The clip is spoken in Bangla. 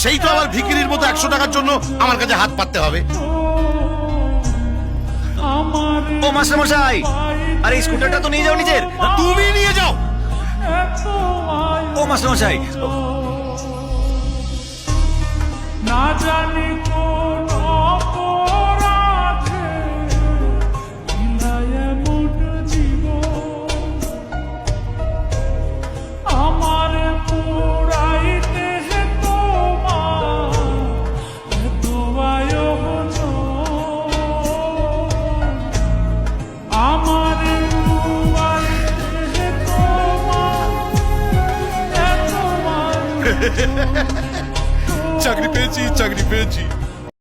সেই তো আবার ভিখিরির মতো 100 টাকার জন্য আমার কাছে হাত পাততে হবে। ও মাস্টার মশাই, আরে স্কুটারটা তো নিয়ে যাও নিজের। তুমি নিয়ে যাও। ও মাস্টার মশাই, না জানি কোন অপরাধে মিলায় এমন জীবন, আমার পুরাইতে তোমার এত আয়োজন, আমার পুরাইতে তোমার এত আয়োজন। চাকরি পেয়েছি, চাকরি পেয়েছি।